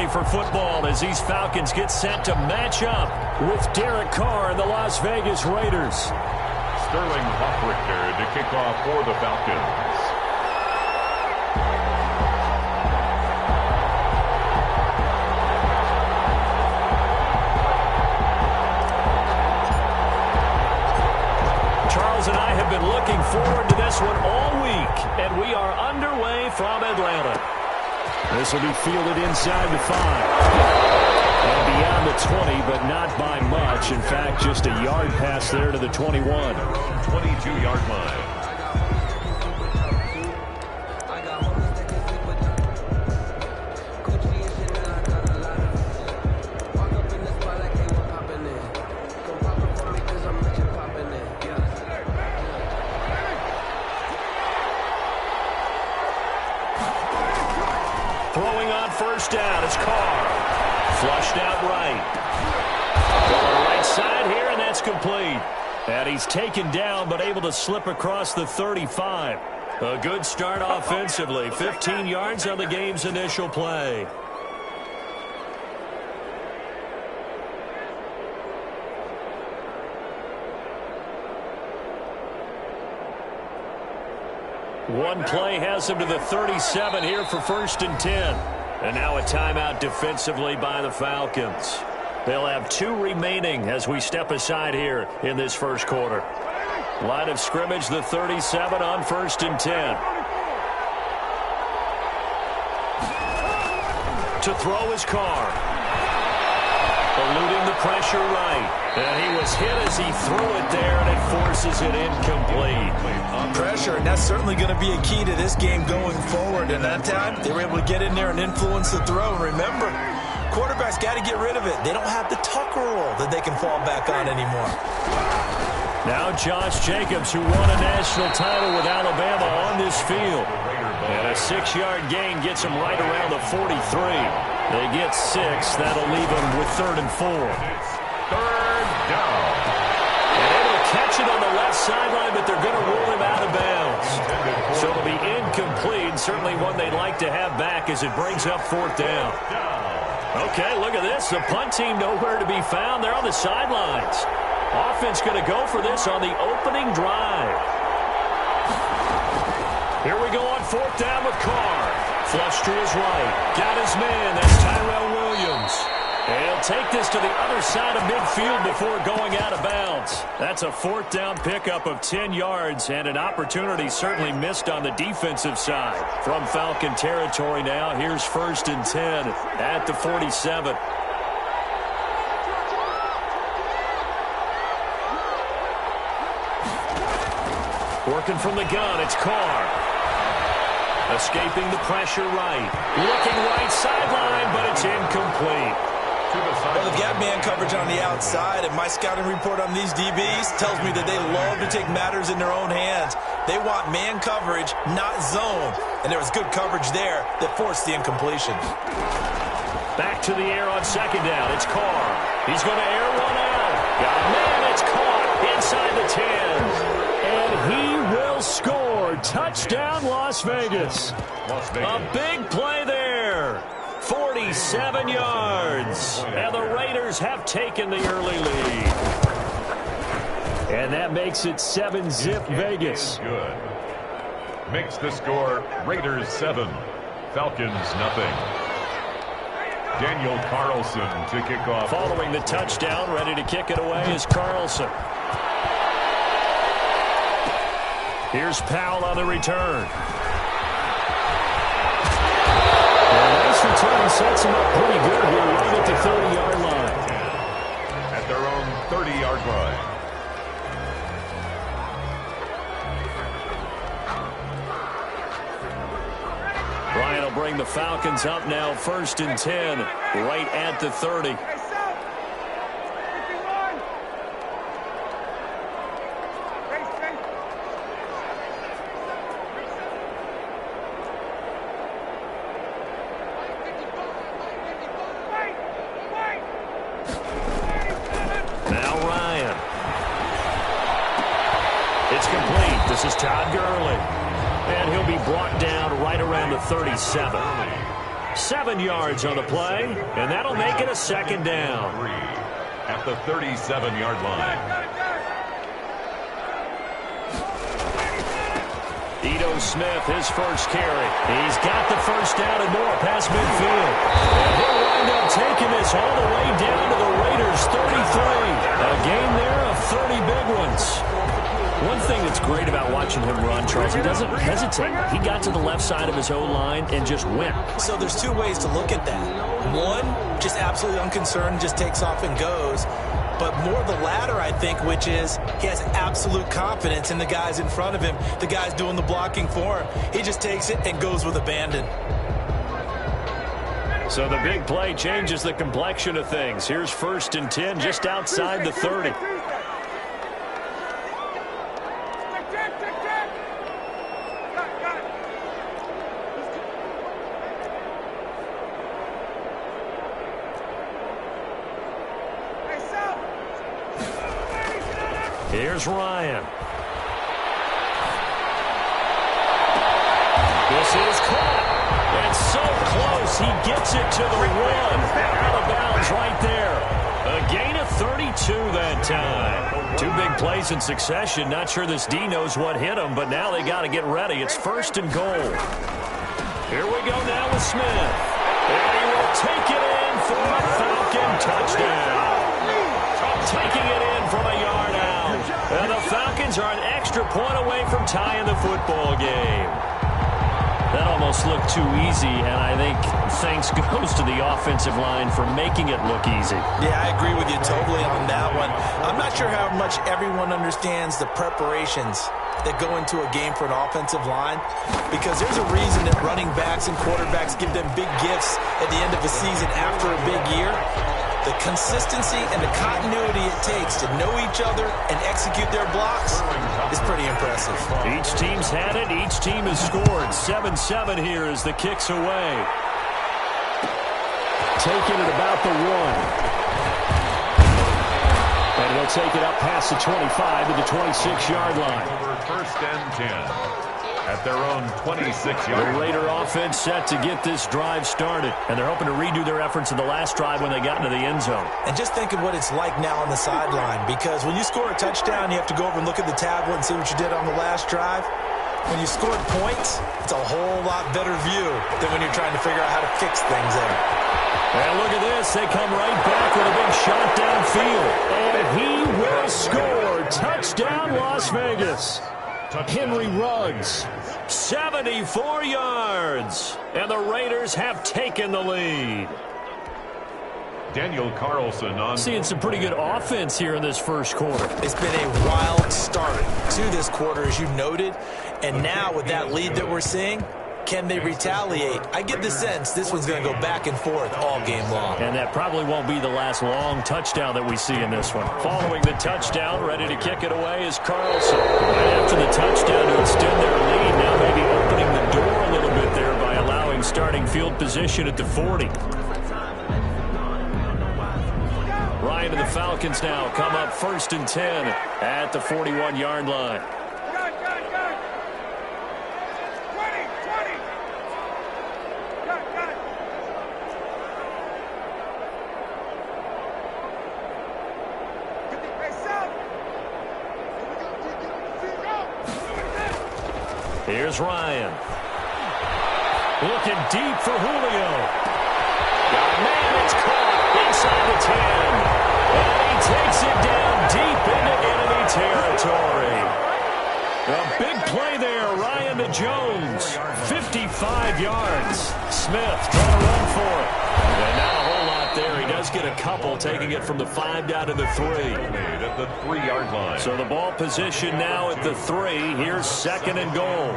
ready for football as these Falcons get set to match up with Derek Carr and the Las Vegas Raiders. Sterling Hoffrichter to kick off for the Falcons. Charles and I have been looking forward to this one all week, and we are underway from Atlanta. This will be fielded inside the 5. And beyond the 20, but not by much. In fact, just a yard pass there to the 21. 22-yard line. Throwing on first down is Carr. Flushed out right. On the right side here, and that's complete. And he's taken down, but able to slip across the 35. A good start offensively. 15 yards on the game's initial play. One play has him to the 37 here for 1st and 10. And now a timeout defensively by the Falcons. They'll have 2 remaining as we step aside here in this first quarter. Line of scrimmage, the 37 on 1st and 10. To throw his Carr. Eluding the pressure right. And he was hit as he threw it there, and it forces it incomplete. Pressure, and that's certainly going to be a key to this game going forward. And that time, they were able to get in there and influence the throw. And remember, quarterbacks got to get rid of it. They don't have the Tucker rule that they can fall back on anymore. Now Josh Jacobs, who won a national title with Alabama, on this field. And a 6-yard gain gets him right around the 43. They get 6. That'll leave them with 3rd and 4. 3rd down. And able to catch it on the left sideline, but they're going to rule him out of bounds. So it'll be incomplete. Certainly one they'd like to have back as it brings up 4th down. Okay, look at this. The punt team nowhere to be found. They're on the sidelines. Offense going to go for this on the opening drive. Here we go on 4th down with Carr. Flush to his right. Got his man. That's Tyrell Williams. And he'll take this to the other side of midfield before going out of bounds. That's a 4th down pickup of 10 yards and an opportunity certainly missed on the defensive side. From Falcon territory now, here's 1st and 10 at the 47. Working from the gun, it's Carr. Escaping the pressure right. Looking right sideline, but it's incomplete. Well, they've got man coverage on the outside, and my scouting report on these DBs tells me that they love to take matters in their own hands. They want man coverage, not zone. And there was good coverage there that forced the incompletion. Back to the air on 2nd down. It's Carr. He's going to air one out. Got a man. It's caught inside the 10. And he will score. Touchdown, Las Vegas. A big play there. 47 yards. And the Raiders have taken the early lead. And that makes it 7-zip Vegas. Good. Makes the score Raiders 7, Falcons nothing. Daniel Carlson to kick off. Following the touchdown, ready to kick it away is Carlson. Here's Powell on the return. Nice return, sets him up pretty good here, right at the 30-yard line. At their own 30-yard line. Ryan will bring the Falcons up now, 1st and 10, right at the 30. It's complete. This is Todd Gurley. And he'll be brought down right around the 37. 7 yards on the play, and that'll make it a second down. At the 37-yard line. Ito Smith, his first carry. He's got the first down and more past midfield. And he'll wind up taking this all the way down to the Raiders' 33. A gain there of 30 big ones. One thing that's great about watching him run, Charles, he doesn't hesitate. He got to the left side of his O-line and just went. So there's two ways to look at that. One, just absolutely unconcerned, just takes off and goes. But more the latter, I think, which is he has absolute confidence in the guys in front of him, the guys doing the blocking for him. He just takes it and goes with abandon. So the big play changes the complexion of things. Here's 1st and 10 just outside the 30. Here's Ryan. This is caught. And so close, he gets it to the 1. Out of bounds right there. A gain of 32 that time. 2 big plays in succession. Not sure this D knows what hit him, but now they got to get ready. It's 1st and goal. Here we go now with Smith. And he will take it in for a Falcon touchdown. Taking it in from a yard out. And the Falcons are an extra point away from tying the football game. That almost looked too easy, and I think thanks goes to the offensive line for making it look easy. Yeah, I agree with you totally on that one. I'm not sure how much everyone understands the preparations that go into a game for an offensive line, because there's a reason that running backs and quarterbacks give them big gifts at the end of a season after a big year. The consistency and the continuity it takes to know each other and execute their blocks is pretty impressive. Each team's had it. Each team has scored. 7-7 here as the kick's away. Taking it about the 1. And he'll take it up past the 25 to the 26-yard line. Over 1st and 10. At their own 26-yard. The Raider offense set to get this drive started, and they're hoping to redo their efforts in the last drive when they got into the end zone. And just think of what it's like now on the sideline, because when you score a touchdown, you have to go over and look at the tablet and see what you did on the last drive. When you scored points, it's a whole lot better view than when you're trying to figure out how to fix things there. And look at this. They come right back with a big shot downfield. And he will score. Touchdown, Las Vegas. Henry Ruggs, 74 yards, and the Raiders have taken the lead. Daniel Carlson on. Seeing some pretty good offense here in this first quarter. It's been a wild start to this quarter, as you noted, and now with that lead that we're seeing, can they retaliate? I get the sense this one's going to go back and forth all game long. And that probably won't be the last long touchdown that we see in this one. Following the touchdown, ready to kick it away is Carlson. Right after the touchdown to extend their lead, now maybe opening the door a little bit there by allowing starting field position at the 40. Ryan and the Falcons now come up 1st and 10 at the 41-yard line. Here's Ryan. Looking deep for Julio. Got a man, it's caught inside the 10. And he takes it down deep into enemy territory. A big play there, Ryan to Jones. 55 yards. Smith trying to run for it. And not a whole lot there. He does get a couple, taking it from the 5 down to the 3. At the 3-yard line. So the ball position now at the 3. Here's 2nd and goal.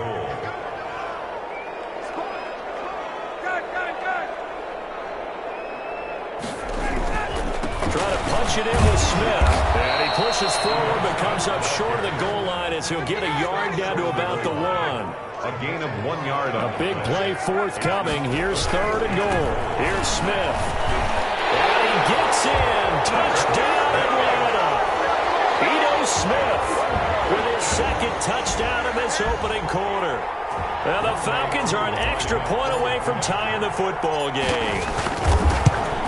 Trying to punch it in with Smith. And he pushes forward but comes up short of the goal line as he'll get a yard down to about the 1. A gain of 1 yard. A big play forthcoming. Here's 3rd and goal. Here's Smith. And he gets in. Touchdown, Atlanta. Ito Smith with his 2nd touchdown of this opening quarter. And the Falcons are an extra point away from tying the football game.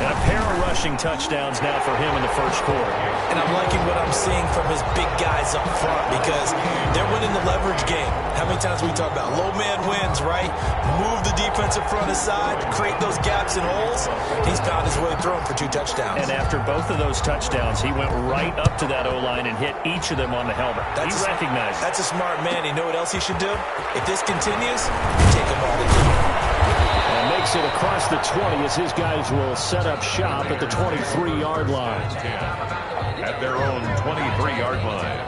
And a pair of rushing touchdowns now for him in the first quarter. And I'm liking what I'm seeing from his big guys up front because they're winning the leverage game. How many times we talk about low man wins, right? Move the defensive front aside, create those gaps and holes. He's found his way through them for 2 touchdowns. And after both of those touchdowns, he went right up to that O-line and hit each of them on the helmet. He recognized it. That's a smart man. You know what else he should do? If this continues, take them all to the And makes it across the 20 as his guys will set up shop at the 23-yard line. At their own 23-yard line.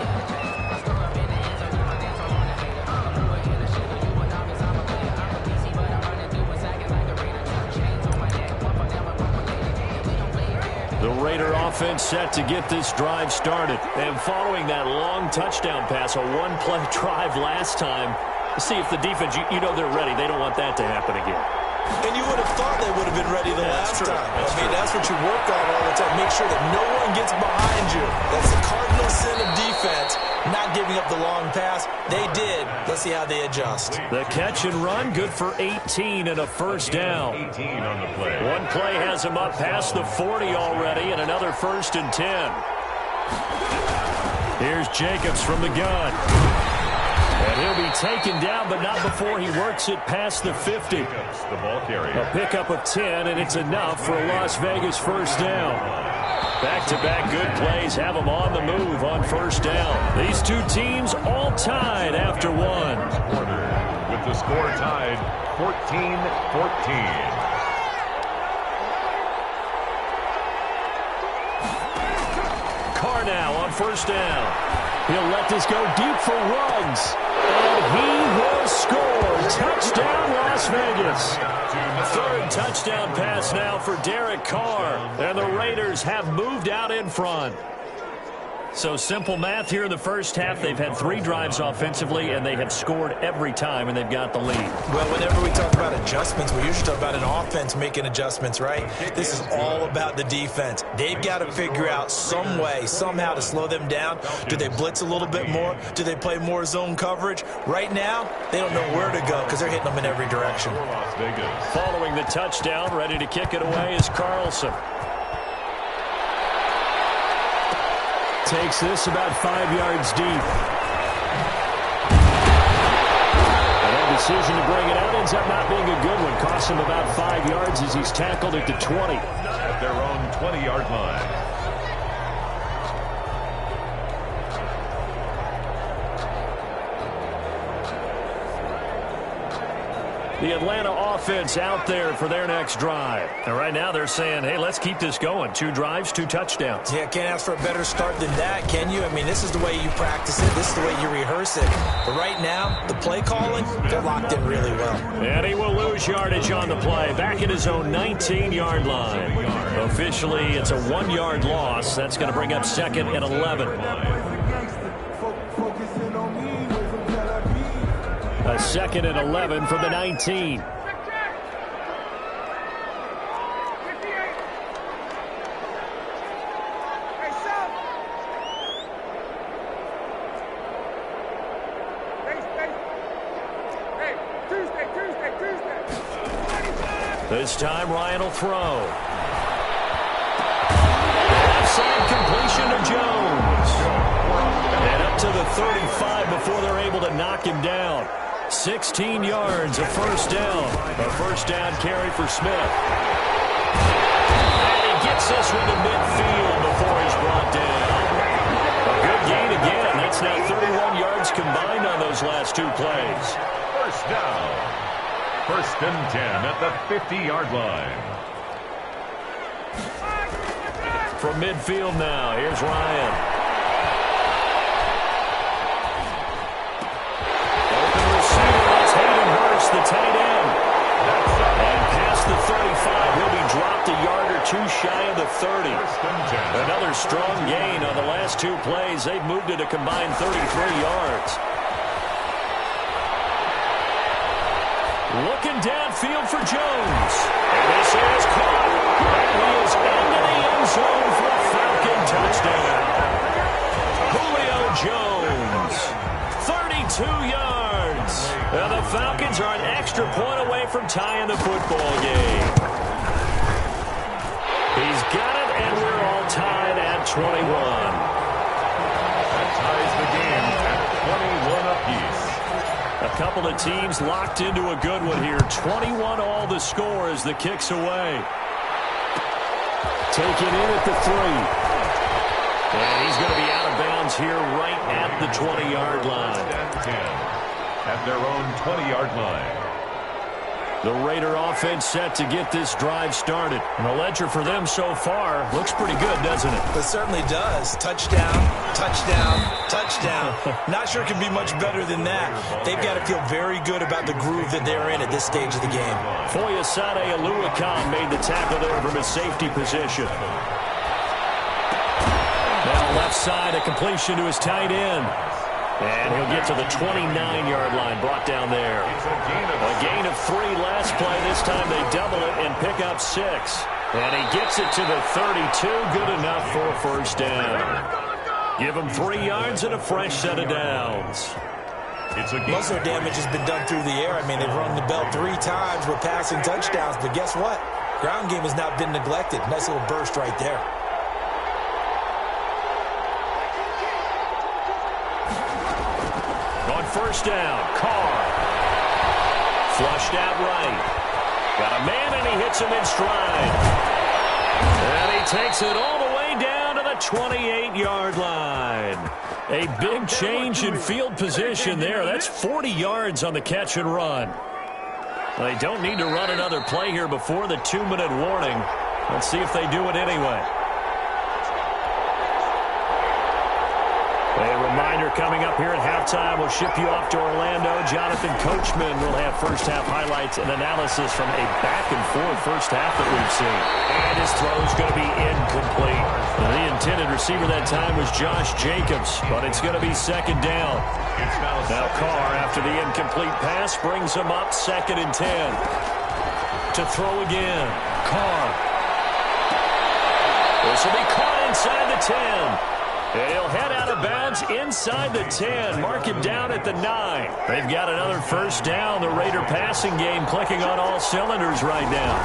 The Raider offense set to get this drive started. And following that long touchdown pass, a one-play drive last time, see if the defense, you know they're ready. They don't want that to happen again. And you would have thought they would have been ready the last time. That's what you work on all the time. Make sure that no one gets behind you. That's the cardinal sin of defense, not giving up the long pass. They did. Let's see how they adjust. The catch and run, good for 18 and a first down. 18 on the play. One play has him up past the 40 already, and another 1st and 10. Here's Jacobs from the gun. And he'll be taken down, but not before he works it past the 50. The ball carrier. A pickup of 10, and it's enough for a Las Vegas first down. Back-to-back good plays have them on the move on first down. These two teams all tied after one. With the score tied 14-14. Carr now on first down. He'll let this go deep for Ruggs. And he will score. Touchdown, Las Vegas. 3rd touchdown pass now for Derek Carr. And the Raiders have moved out in front. So simple math here in the first half. They've had 3 drives offensively, and they have scored every time, and they've got the lead. Well, whenever we talk about adjustments, we usually talk about an offense making adjustments, right? This is all about the defense. They've got to figure out some way, somehow to slow them down. Do they blitz a little bit more? Do they play more zone coverage? Right now, they don't know where to go because they're hitting them in every direction. Las Vegas. Following the touchdown, ready to kick it away is Carlson. Takes this about 5 yards deep. And that decision to bring it out ends up not being a good one. Costs him about 5 yards as he's tackled at the 20. At their own 20-yard line. The Atlanta offense out there for their next drive. And right now they're saying, hey, let's keep this going. 2 drives, 2 touchdowns. Yeah, can't ask for a better start than that, can you? I mean, this is the way you practice it. This is the way you rehearse it. But right now, the play calling, they're locked in really well. And he will lose yardage on the play. Back at his own 19-yard line. Officially, it's a 1-yard loss. That's going to bring up 2nd and 11. A 2nd and 11 from the 19. This time Ryan will throw. Offside completion to Jones. And up to the 35 before they're able to knock him down. 16 yards, a first down. A first down carry for Smith. And he gets this one to midfield before he's brought down. A good gain again. That's now 31 yards combined on those last 2 plays. First down. 1st and 10 at the 50-yard line. From midfield now, here's Ryan. The tight end. And past the 35, he'll be dropped a yard or 2 shy of the 30. Another strong gain on the last 2 plays. They've moved it a combined 33 yards. Looking downfield for Jones. And this is caught. And he is into the end zone for a Falcon touchdown. Julio Jones, 32 yards. And the Falcons from tying the football game. He's got it, and we're all tied at 21. That ties the game at 21 apiece. A couple of teams locked into a good one here. 21 all the score as the kick's away. Taken in at the 3. And he's going to be out of bounds here right at the 20-yard line. 10 at their own 20-yard line. The Raider offense set to get this drive started. And the ledger for them so far looks pretty good, doesn't it? It certainly does. Touchdown, touchdown, touchdown. Not sure it can be much better than that. They've got to feel very good about the groove that they're in at this stage of the game. Foyesade Aluakan made the tackle there from his safety position. Now left side, a completion to his tight end. And he'll get to the 29-yard line, brought down there. A gain of 3 last play. This time they double it and pick up 6. And he gets it to the 32. Good enough for a first down. Give him 3 yards and a fresh set of downs. Most of their damage has been done through the air. I mean, they've rung the bell 3 times with passing touchdowns. But guess what? Ground game has not been neglected. Nice little burst right there. First down, Carr. Flushed out right. Got a man, and he hits him in stride. And he takes it all the way down to the 28-yard line. A big change in field position there. That's 40 yards on the catch and run. They don't need to run another play here before the 2-minute warning. Let's see if they do it anyway. A reminder coming up here at halftime. We'll ship you off to Orlando. Jonathan Coachman will have first-half highlights and analysis from a back-and-forth first half that we've seen. And his throw is going to be incomplete. The intended receiver that time was Josh Jacobs, but it's going to be second down. Now Carr, after the incomplete pass, brings him up 2nd and 10. To throw again. Carr. This will be caught inside the 10. He'll head out of bounds inside the 10. Mark him down at the 9. They've got another first down. The Raider passing game clicking on all cylinders right now.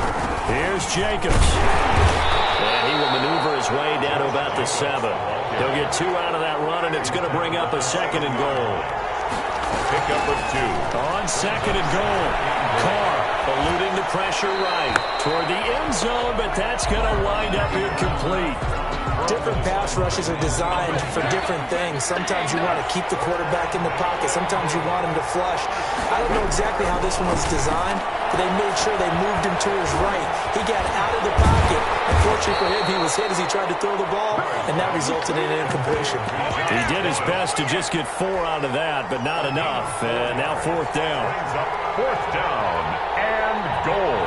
Here's Jacobs. And he will maneuver his way down to about the 7. He'll get 2 out of that run, and it's going to bring up a 2nd and goal. Pick up of 2. On 2nd and goal. Carr eluding the pressure right toward the end zone, but that's going to wind up incomplete. Different pass rushes are designed for different things. Sometimes you want to keep the quarterback in the pocket. Sometimes you want him to flush. I don't know exactly how this one was designed, but they made sure they moved him to his right. He got out of the pocket. Unfortunately for him, he was hit as he tried to throw the ball, and that resulted in an incompletion. He did his best to just get 4 out of that, but not enough. And now 4th down. 4th down and goal.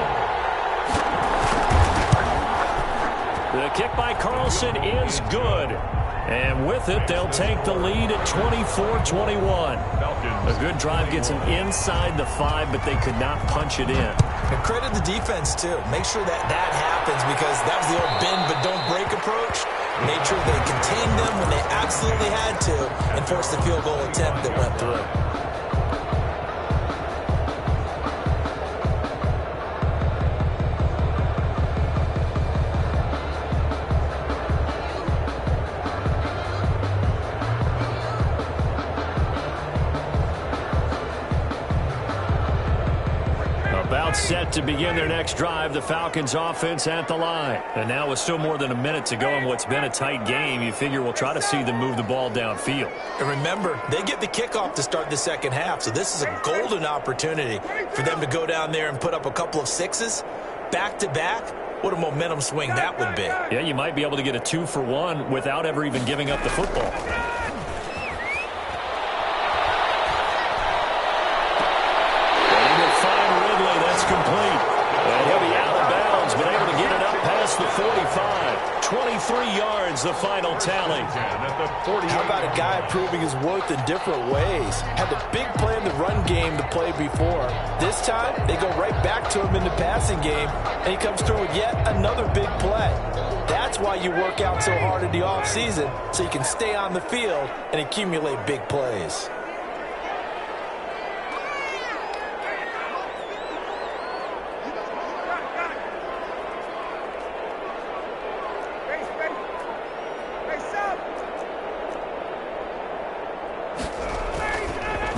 The kick by Carlson is good. And with it, they'll take the lead at 24-21. A good drive gets them inside the 5, but they could not punch it in. And credit the defense, too. Make sure that happens, because that was the old bend but don't break approach. Made sure they contained them when they absolutely had to and forced the field goal attempt that went through. Set to begin their next drive, the Falcons offense at the line. And now with still more than a minute to go in what's been a tight game, you figure we'll try to see them move the ball downfield. And remember, they get the kickoff to start the second half, so this is a golden opportunity for them to go down there and put up a couple of 6s back-to-back. What a momentum swing that would be. Yeah, you might be able to get a 2-for-1 without ever even giving up the football. Complete. And he'll be out of bounds, but able to get it up past the 45. 23 yards, the final tally. How about a guy proving his worth in different ways? Had the big play in the run game to play before. This time, they go right back to him in the passing game, and he comes through with yet another big play. That's why you work out so hard in the offseason, so you can stay on the field and accumulate big plays.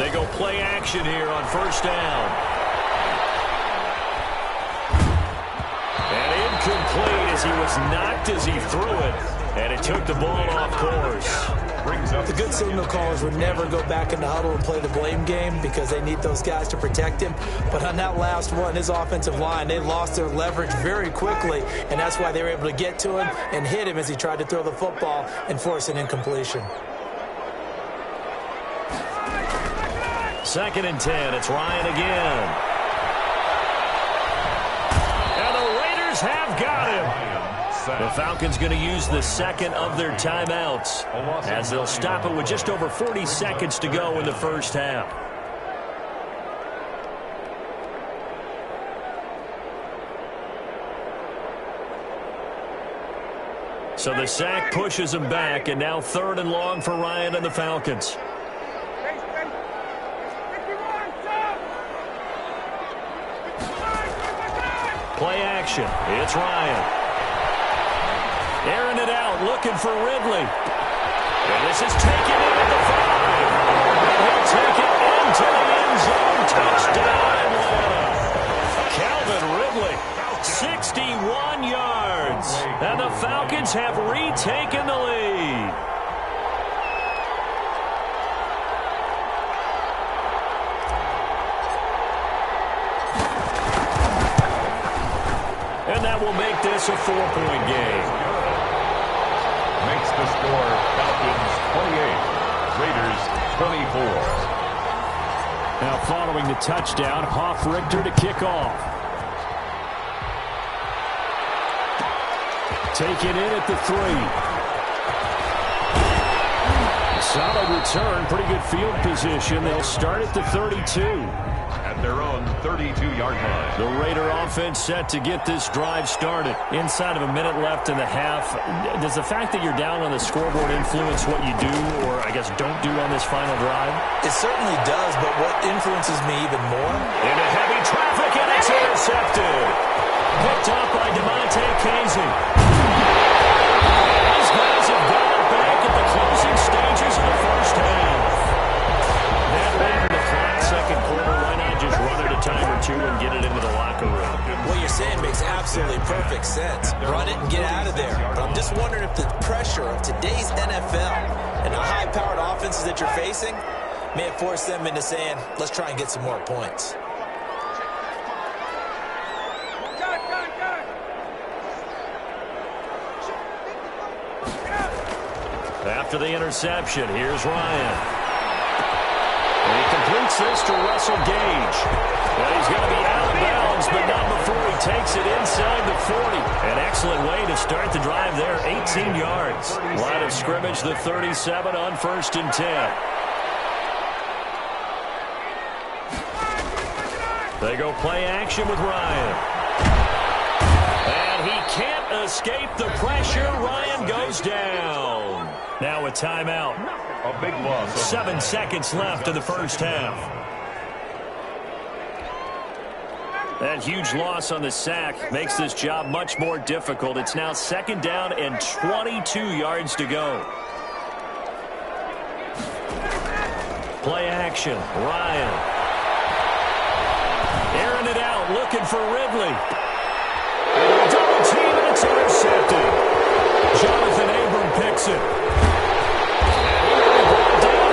They go play action here on first down. And incomplete as he was knocked as he threw it. And it took the ball off course. The good signal callers would never go back in the huddle and play the blame game because they need those guys to protect him. But on that last one, his offensive line, they lost their leverage very quickly, and that's why they were able to get to him and hit him as he tried to throw the football and force an incompletion. 2nd and 10. It's Ryan again. And the Raiders have got him. The Falcons going to use the second of their timeouts as they'll stop it with just over 40 seconds to go in the first half. So the sack pushes him back, and now 3rd and long for Ryan and the Falcons. Play action. It's Ryan. Airing it out, looking for Ridley. And this is taken in at the 5. He'll take it into the end zone. Touchdown, Atlanta. Calvin Ridley, 61 yards. And the Falcons have retaken the lead. And that will make this a 4-point game. Makes the score Falcons 28, Raiders 24. Now following the touchdown, Richter to kick off. Take it in at the 3. Solid return, pretty good field position. They'll start at the 32. At their own 32-yard line. The Raider offense set to get this drive started. Inside of a minute left in the half, does the fact that you're down on the scoreboard influence what you do, or I guess don't do on this final drive? It certainly does, but what influences me even more? Into heavy traffic, and it's intercepted. Picked up by DeMonte Casey. These guys have got it back at the closing stages of the first half. That late in the clock, second quarter, why not just run it a time or two and get it into the locker room? What you're saying makes absolutely perfect sense. Run it and get out of there. But I'm just wondering if the pressure of today's NFL and the high-powered offenses that you're facing may have forced them into saying, let's try and get some more points. After the interception, here's Ryan. And he completes this to Russell Gage. Well, he's going to be out of bounds, but not before he takes it inside the 40. An excellent way to start the drive there, 18 yards. Line of scrimmage, the 37 on 1st and 10. They go play action with Ryan. And he can't escape the pressure. Ryan goes down. Now a timeout. A big loss. 7 seconds left in the first half. That huge loss on the sack makes this job much more difficult. It's now 2nd down and 22 yards to go. Play action. Ryan. Airing it out, looking for Ridley. Double team, and it's intercepted. Jonathan Abram picks it.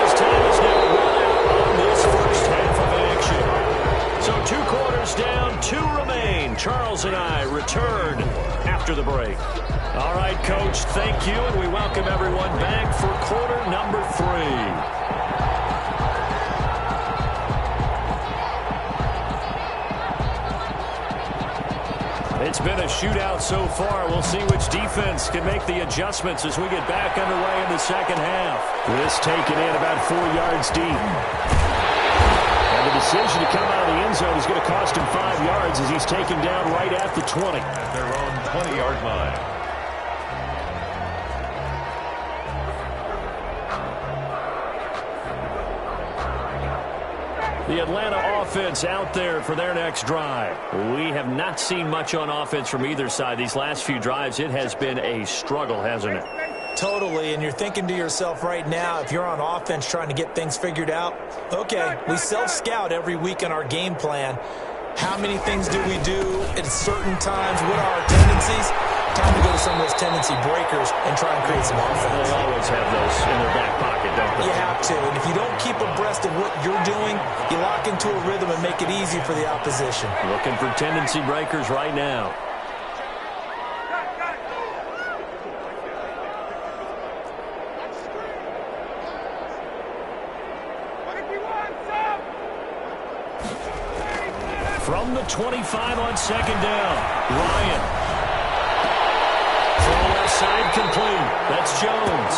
Time is now run out on this first half of action. So 2 quarters down, 2 remain. Charles and I return after the break. All right, Coach, thank you, and we welcome everyone back for quarter number 3. It's been a shootout so far. We'll see which defense can make the adjustments as we get back underway in the second half. This taken in about 4 yards deep. And the decision to come out of the end zone is going to cost him 5 yards as he's taken down right at the 20. At their own 20-yard line. The Atlanta offense out there for their next drive. We have not seen much on offense from either side. These last few drives, it has been a struggle, hasn't it? Totally, and you're thinking to yourself right now, if you're on offense trying to get things figured out, okay, we self-scout every week in our game plan. How many things do we do at certain times? What are our tendencies? Time to go to some of those tendency breakers and try and create some offense. They always have those in their back pocket, don't they? You have to, and if you don't keep abreast of what you're doing, you lock into a rhythm and make it easy for the opposition. Looking for tendency breakers right now. From the 25 on second down, Ryan. Throw left side complete. That's Jones.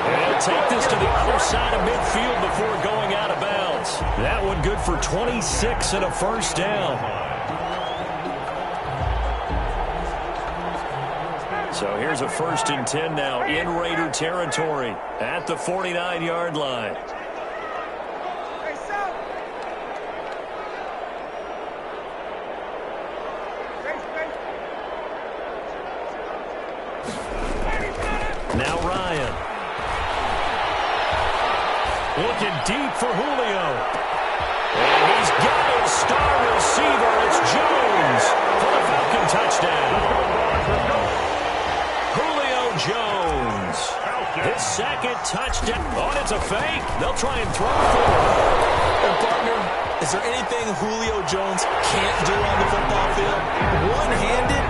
And he'll take this to the other side of midfield before going out of bounds. That one good for 26 and a first down. So here's a 1st and 10 now in Raider territory at the 49-yard line. Now Ryan. Looking deep for Julio. And he's got his star receiver. It's Jones for the Falcon touchdown. Julio Jones. His second touchdown. Oh, it's a fake. They'll try and throw for him. And partner, is there anything Julio Jones can't do on the football field? One-handed,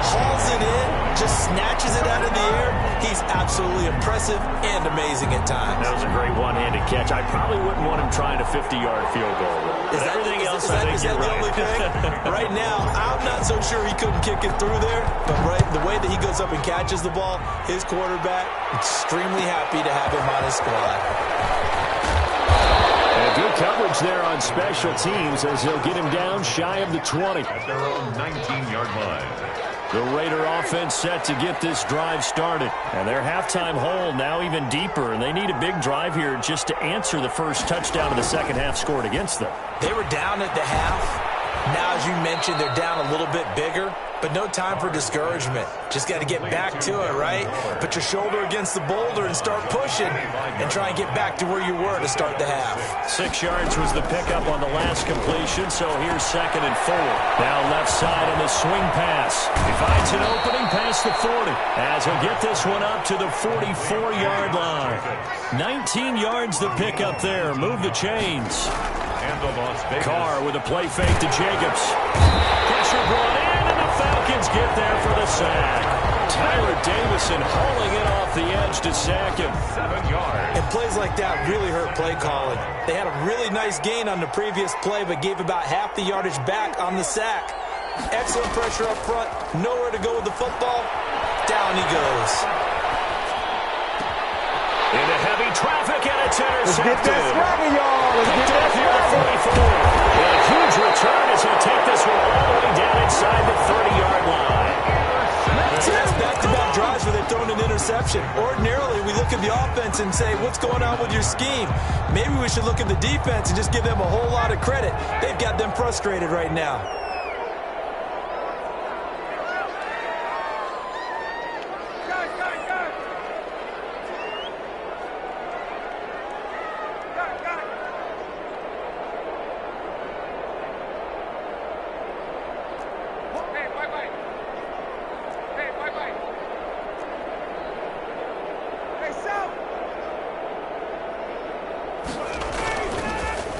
hauls it in, just snatches it out of the air. He's absolutely impressive and amazing at times. That was a great one-handed catch. I probably wouldn't want him trying a 50-yard field goal. Is that everything else, I think you're the right. only thing? Right now, I'm not so sure he couldn't kick it through there, but the way that he goes up and catches the ball, his quarterback, extremely happy to have him on his squad. And good coverage there on special teams as they'll get him down shy of the 20. At their own 19-yard line. The Raider offense set to get this drive started. And their halftime hole now even deeper, and they need a big drive here just to answer the first touchdown of the second half scored against them. They were down at the half. Now, as you mentioned, they're down a little bit bigger, but no time for discouragement. Just got to get back to it, right? Put your shoulder against the boulder and start pushing and try and get back to where you were to start the half. 6 yards was the pickup on the last completion, so here's 2nd and 4. Now left side on the swing pass. He finds an opening past the 40 as he'll get this one up to the 44-yard line. 19 yards the pickup there. Move the chains. Carr with a play fake to Jacobs. Pressure brought in, and the Falcons get there for the sack. Tyler Davison hauling it off the edge to sack him. 7 yards. And plays like that really hurt play calling. They had a really nice gain on the previous play, but gave about half the yardage back on the sack. Excellent pressure up front. Nowhere to go with the football. Down he goes. Into heavy traffic, and it's intercepted. Let's get that swagger, y'all. Let's get that Picked swagger. off here at 44. And a huge return as he'll take this one all the way down inside the 30-yard line. So that's back-to-back drives where they've thrown an interception. Ordinarily, we look at the offense and say, what's going on with your scheme? Maybe we should look at the defense and just give them a whole lot of credit. They've got them frustrated right now.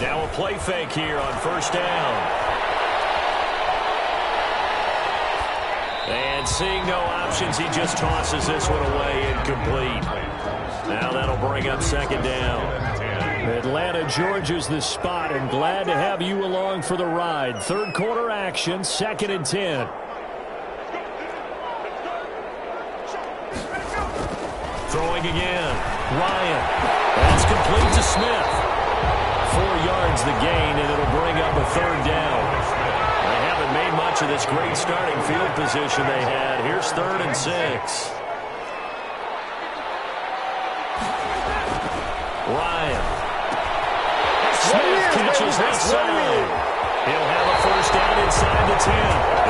Now a play fake here on first down. And seeing no options, he just tosses this one away incomplete. Now that'll bring up 2nd down. Atlanta, Georgia's the spot, and glad to have you along for the ride. 3rd quarter action, 2nd and 10. Throwing again. Ryan. That's complete to Smith. 4 yards the gain, and it'll bring up a 3rd down. They haven't made much of this great starting field position they had. Here's 3rd and 6. Ryan. Smith catches left side. He'll have a first down inside the 10.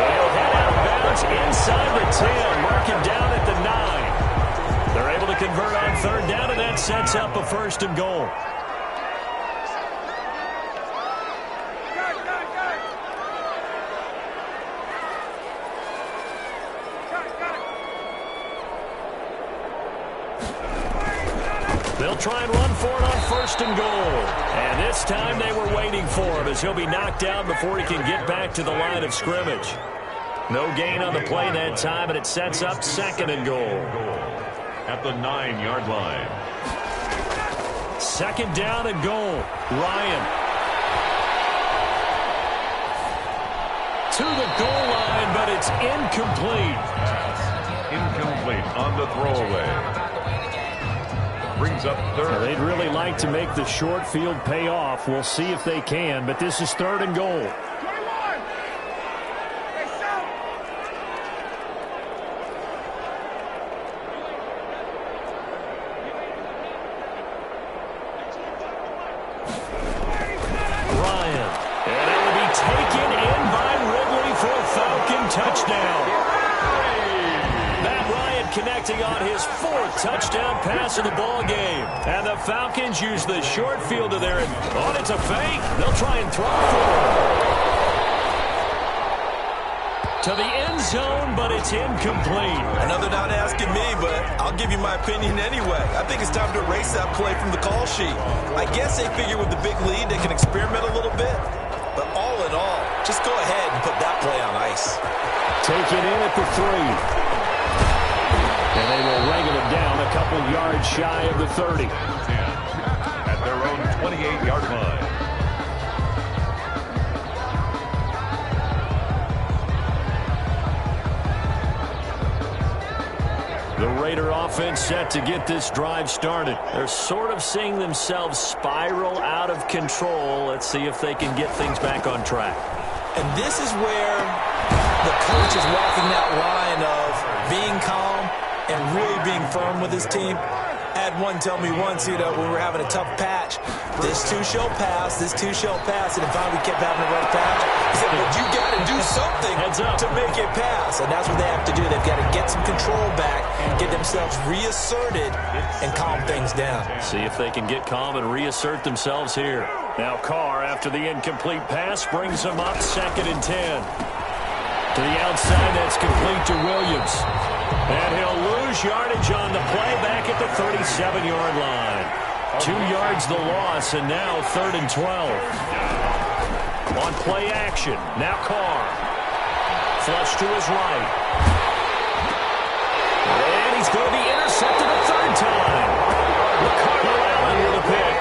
He'll head out of bounds inside the 10. Mark him down at the 9. They're able to convert third down, and that sets up a 1st and goal. They'll try and run for it on 1st and goal. And this time they were waiting for him as he'll be knocked down before he can get back to the line of scrimmage. No gain on the play that time, and it sets up 2nd and goal. At the 9-yard line. 2nd down and goal. Ryan. To the goal line, but it's incomplete. Incomplete on the throwaway. Brings up 3rd. They'd really like to make the short field pay off. We'll see if they can, but this is 3rd and goal. Ryan. And it will be taken in by Ridley for a Falcon touchdown. Connecting on his 4th touchdown pass of the ball game. And the Falcons use the short field to their... Oh, it's a fake. They'll try and throw for it. To the end zone, but it's incomplete. I know they're not asking me, but I'll give you my opinion anyway. I think it's time to erase that play from the call sheet. I guess they figure with the big lead they can experiment a little bit. But all in all, just go ahead and put that play on ice. Taken in at the 3. And they will wrangle him down a couple yards shy of the 30. At their own 28-yard line. The Raider offense set to get this drive started. They're sort of seeing themselves spiral out of control. Let's see if they can get things back on track. And this is where the coach is walking that line of being calm and really being firm with his team. I had one tell me once, when we were having a tough patch, this too shall pass, and if we kept having a rough patch, he said, but you got to do something to make it pass, and that's what they have to do. They've got to get some control back, get themselves reasserted, and calm things down. See if they can get calm and reassert themselves here. Now Carr, after the incomplete pass, brings them up 2nd and 10. To the outside, that's complete to Williams. And he'll lose yardage on the play back at the 37-yard line. 2 yards the loss, and now 3rd and 12. On play action, now Carr. Flush to his right. And he's going to be intercepted a 3rd time. Ricardo Allen with a pick.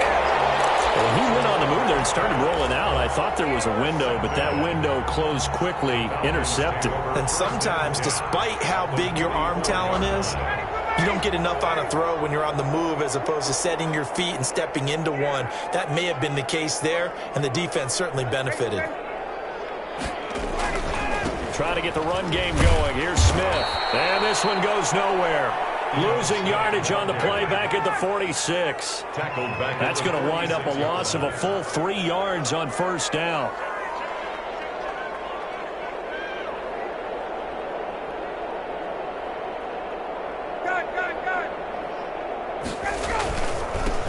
Well, he went on the move there and started rolling out. I thought there was a window, but that window closed quickly, intercepted. And sometimes, despite how big your arm talent is, you don't get enough on a throw when you're on the move as opposed to setting your feet and stepping into one. That may have been the case there, and the defense certainly benefited. Trying to get the run game going. Here's Smith. And this one goes nowhere. Losing yardage on the play back at the 46. That's going to wind up a loss of a full 3 yards on 1st down.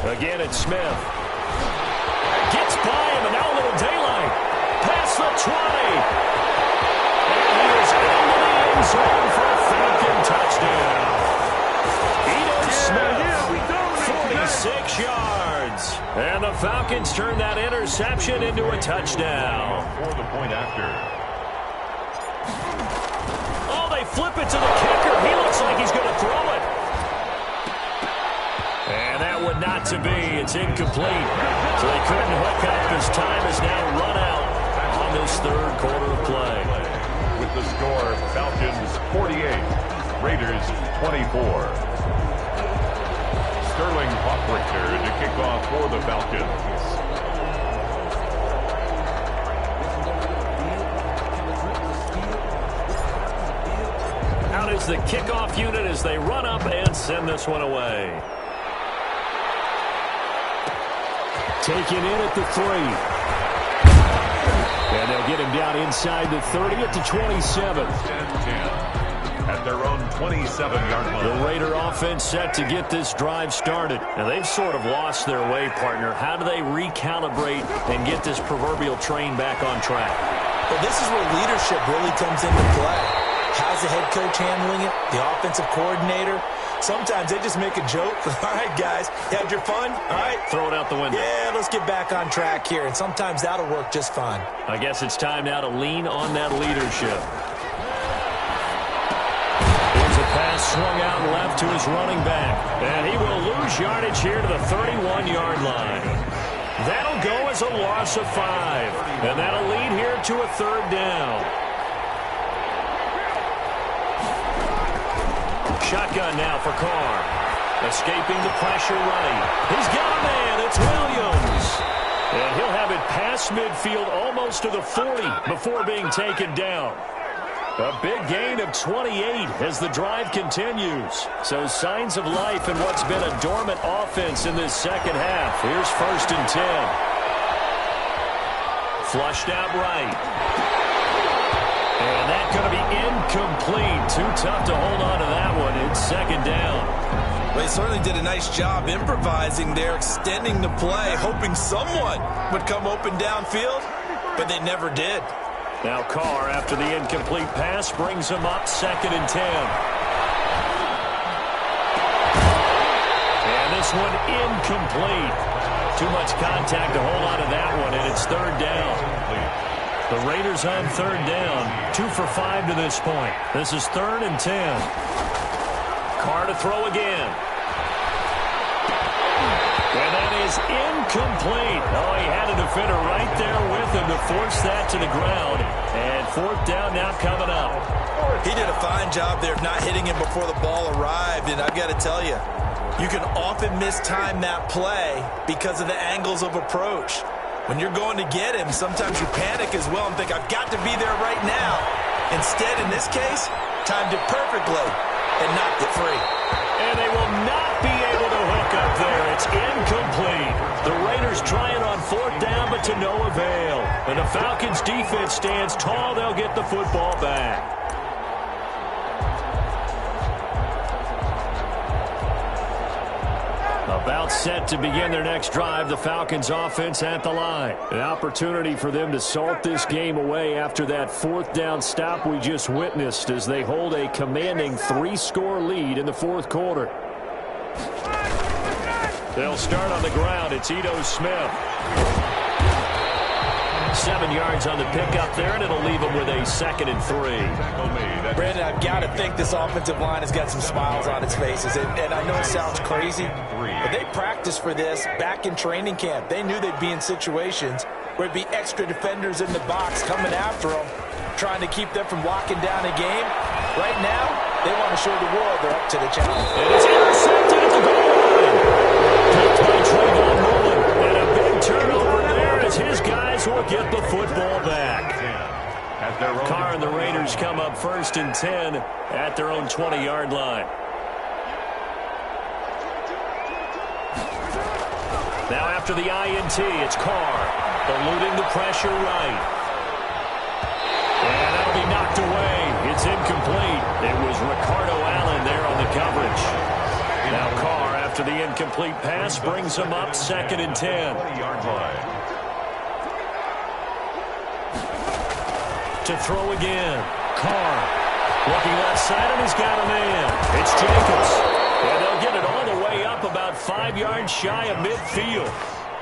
Again, it's Smith. Gets by him, and now a little daylight. Past the 20. And he is into the end zone for a Falcon touchdown. Smith, 46 yards. And the Falcons turn that interception into a touchdown. For the point after. Oh, they flip it to the kicker. He looks like he's going to throw it. And that would not to be. It's incomplete. So they couldn't hook up. His time is now run out on this 3rd quarter of play. With the score, Falcons 48, Raiders 24. Sterling Hawkwrichter to kick off for the Falcons. Out is the kickoff unit as they run up and send this one away. Taken in at the 3. And they'll get him down inside the 30 at the 27. at their own 27-yard line. The Raider offense set to get this drive started. Now, they've sort of lost their way, partner. How do they recalibrate and get this proverbial train back on track? Well, this is where leadership really comes into play. How's the head coach handling it? The offensive coordinator? Sometimes they just make a joke. All right, guys, you had your fun? All right. Throw it out the window. Yeah, let's get back on track here. And sometimes that'll work just fine. I guess it's time now to lean on that leadership. Here's a pass swung out left to his running back. And he will lose yardage here to the 31-yard line. That'll go as a loss of 5. And that'll lead here to a 3rd down. Shotgun now for Carr. Escaping the pressure right. He's got a man. It's Williams. And he'll have it past midfield almost to the 40 before being taken down. A big gain of 28 as the drive continues. So signs of life in what's been a dormant offense in this second half. Here's 1st and 10. Flushed out right. And that's going to be incomplete. Too tough to hold on to that one. It's 2nd down. Well, he certainly did a nice job improvising there, extending the play, hoping someone would come open downfield, but they never did. Now Carr, after the incomplete pass, brings him up 2nd and 10. And this one incomplete. Too much contact to hold on to that one, and it's 3rd down. The Raiders on 3rd down. 2 for 5 to this point. This is 3rd and 10. Carr to throw again. And that is incomplete. Oh, he had a defender right there with him to force that to the ground. And 4th down now coming up. He did a fine job there of not hitting him before the ball arrived. And I've got to tell you, you can often mistime that play because of the angles of approach. When you're going to get him, sometimes you panic as well and think, I've got to be there right now. Instead, in this case, timed it perfectly and knocked it free. And they will not be able to hook up there. It's incomplete. The Raiders try it on 4th down, but to no avail. And the Falcons' defense stands tall. They'll get the football back. About set to begin their next drive, the Falcons offense at the line. An opportunity for them to salt this game away after that 4th down stop we just witnessed as they hold a commanding 3-score lead in the 4th quarter. They'll start on the ground. It's Ito Smith. 7 yards on the pickup there, and it'll leave them with a 2nd and 3. Brandon, I've got to think this offensive line has got some smiles on its faces. And I know it sounds crazy, but they practiced for this back in training camp. They knew they'd be in situations where it'd be extra defenders in the box coming after them, trying to keep them from locking down a game. Right now, they want to show the world they're up to the challenge. And it's intercepted at the goal line. Picked by Trayvon Mullen. And a big turnover there as his guys will get the football back. Carr and the Raiders come up 1st and 10 at their own 20-yard line. Now after the INT, it's Carr eluding the pressure right. And that'll be knocked away. It's incomplete. It was Ricardo Allen there on the coverage. Now Carr, after the incomplete pass, brings him up 2nd and 10. To throw again. Carr looking left side, and he's got a man. It's Jacobs. And they'll get it all the way up about 5 yards shy of midfield.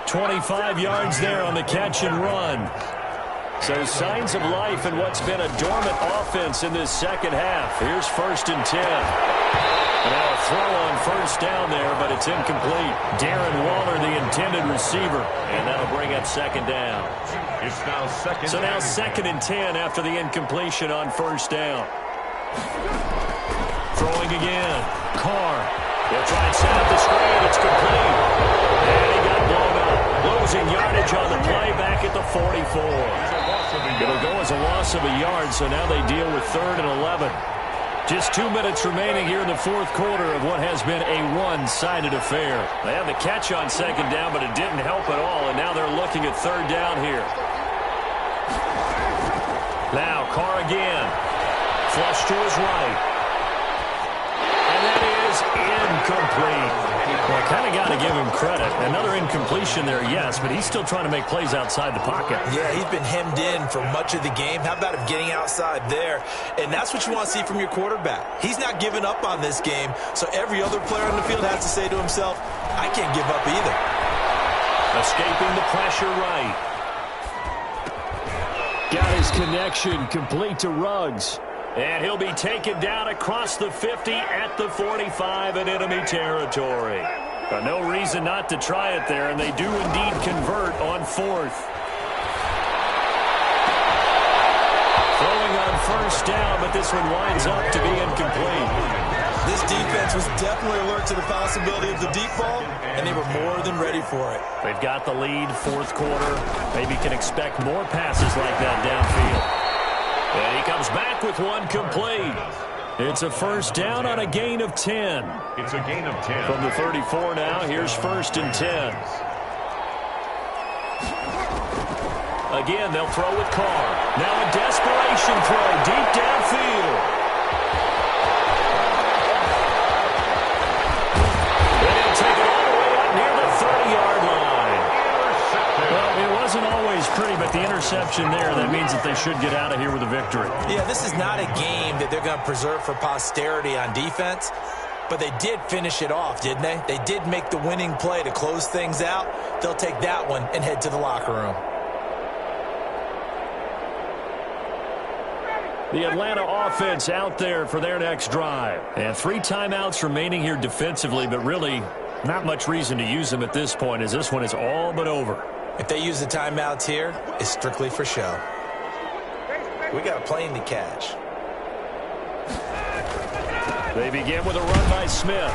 25 yards there on the catch and run. So signs of life in what's been a dormant offense in this second half. Here's 1st and 10. Now a throw on 1st down there, but it's incomplete. Darren Waller, the intended receiver, and that'll bring up 2nd down. It's now 2nd. So now 2nd and 10 after the incompletion on 1st down. Throwing again. Carr. They'll try and set up the screen. It's complete. And he got blown up. Losing yardage on the play back at the 44. It'll go as a loss of a yard, so now they deal with 3rd and 11. Just 2 minutes remaining here in the 4th quarter of what has been a one-sided affair. They had the catch on 2nd down, but it didn't help at all, and now they're looking at 3rd down here. Now Carr again. Flush to his right. incomplete. Well, kind of got to give him credit. Another incompletion there, yes, but he's still trying to make plays outside the pocket. Yeah, he's been hemmed in for much of the game. How about him getting outside there? And that's what you want to see from your quarterback. He's not giving up on this game, so every other player on the field has to say to himself, I can't give up either. Escaping the pressure right. Got his connection complete to Ruggs. And he'll be taken down across the 50 at the 45 in enemy territory. But no reason not to try it there, and they do indeed convert on fourth. Throwing on first down, but this one winds up to be incomplete. This defense was definitely alert to the possibility of the deep ball, and they were more than ready for it. They've got the lead, fourth quarter. Maybe can expect more passes like that downfield. And he comes back with one complete. It's a first down on a gain of 10. It's a gain of 10. From the 34 now, here's 1st and 10. Again, they'll throw with Carr. Now a desperation throw deep downfield. And he'll take it all the way up near the 30-yard line. Well, it wasn't always pretty, but the interception there, that means that they should get out of here with a victory. Yeah, this is not a game that they're going to preserve for posterity on defense, but they did finish it off, didn't they? They did make the winning play to close things out. They'll take that one and head to the locker room. The Atlanta offense out there for their next drive. And 3 timeouts remaining here defensively, but really not much reason to use them at this point, as this one is all but over. If they use the timeouts here, it's strictly for show. We got a plane to catch. They begin with a run by Smith.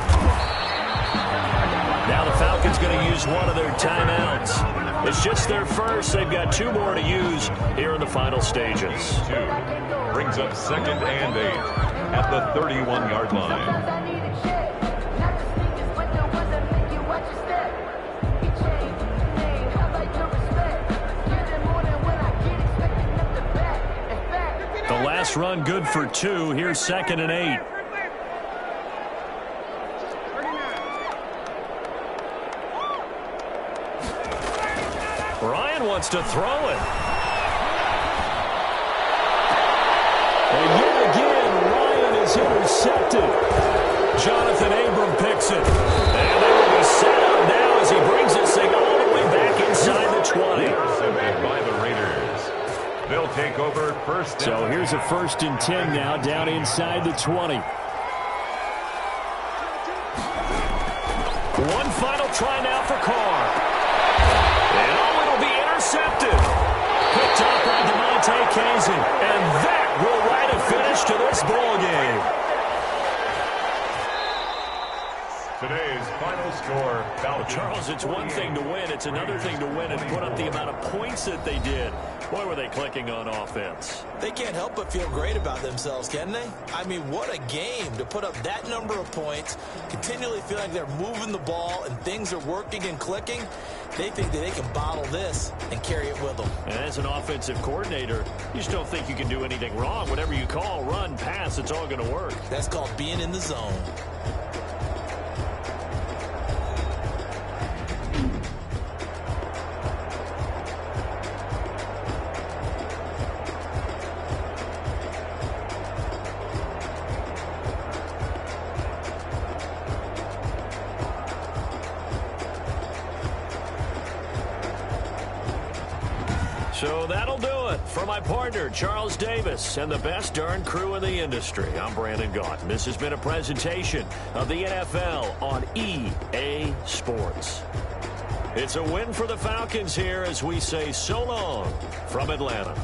Now the Falcons going to use one of their timeouts. It's just their first. They've got 2 more to use here in the final stages. 2 brings up 2nd and 8 at the 31-yard line. The last run good for 2. Here's 2nd and 8. Ryan wants to throw it. And yet again, Ryan is intercepted. Jonathan Abram picks it. And they will be set up now as he brings this thing all the way back inside the 20. Intercepted by the Raiders. They'll take over 1st. So here's a 1st and 10 now down inside the 20. One final try now for Carr. And it'll be intercepted. Picked up by DeMonte Kazin. And that will write a finish to this ball game. Today's final score, Falcons. Charles, it's one thing to win. It's another thing to win and put up the amount of points that they did. Boy, were they clicking on offense. They can't help but feel great about themselves, can they? I mean, what a game to put up that number of points, continually feel like they're moving the ball and things are working and clicking. They think that they can bottle this and carry it with them. And as an offensive coordinator, you just don't think you can do anything wrong. Whatever you call, run, pass, it's all going to work. That's called being in the zone. So that'll do it for my partner, Charles Davis, and the best darn crew in the industry. I'm Brandon Gaughan. This has been a presentation of the NFL on EA Sports. It's a win for the Falcons here as we say so long from Atlanta.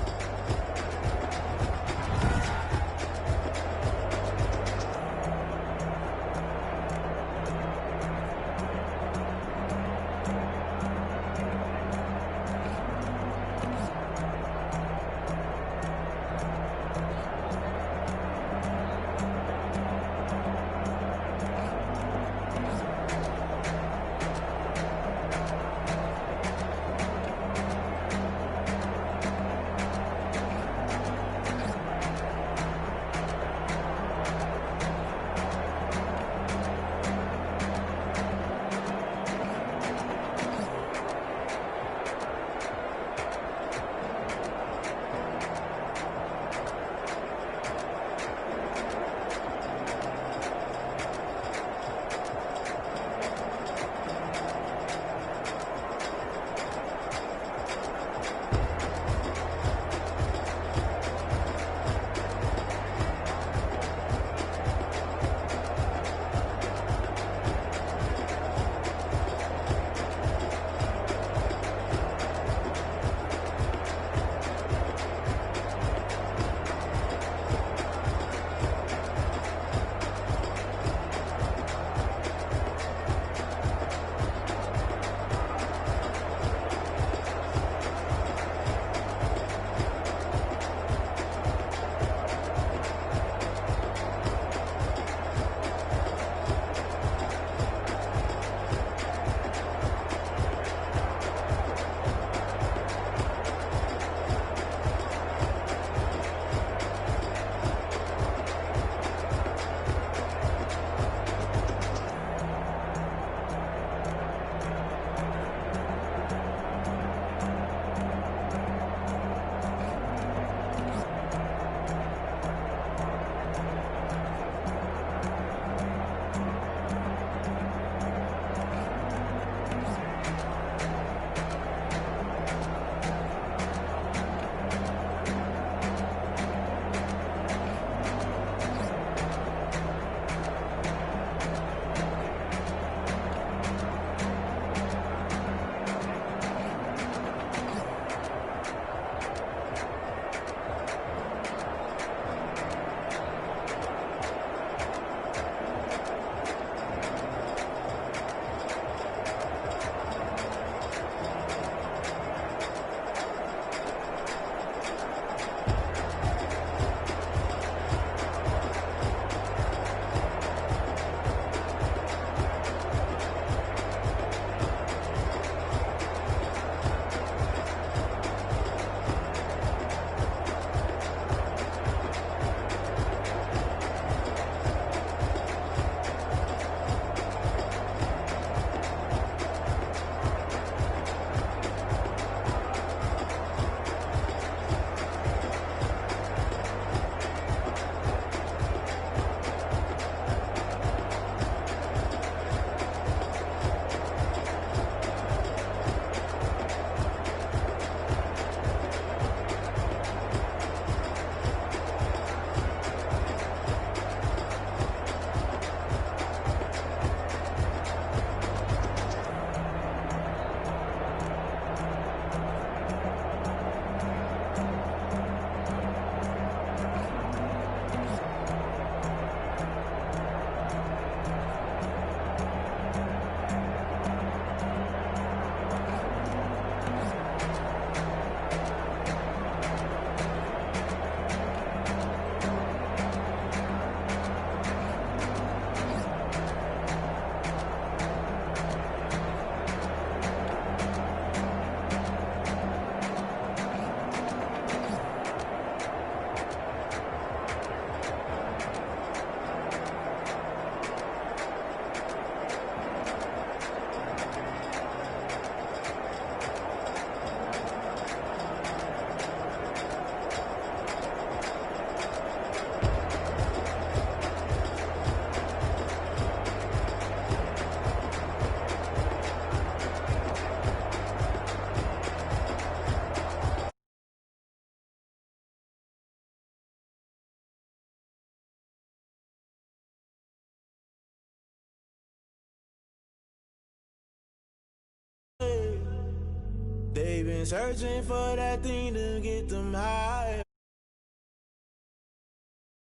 They've been searching for that thing to get them high.